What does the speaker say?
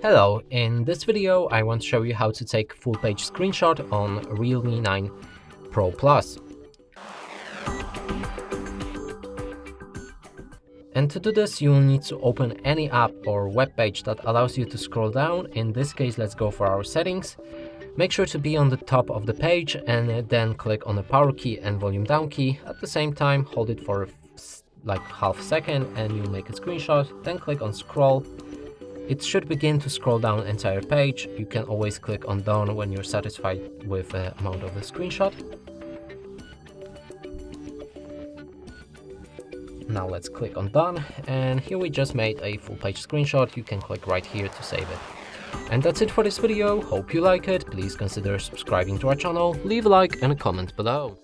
Hello, in this video I want to show you how to take full page screenshot on Realme 9 Pro Plus. And to do this you will need to open any app or web page that allows you to scroll down. In this case, let's go for our settings. Make sure to be on the top of the page and then click on the power key and volume down key. At the same time, hold it for like half a second and you'll make a screenshot. Then click on scroll. It should begin to scroll down entire page. You can always click on done when you're satisfied with the amount of the screenshot. Now let's click on done, and here we just made a full page screenshot. You can click right here to save it. And that's it for this video. Hope you like it. Please consider subscribing to our channel, leave a like and a comment below.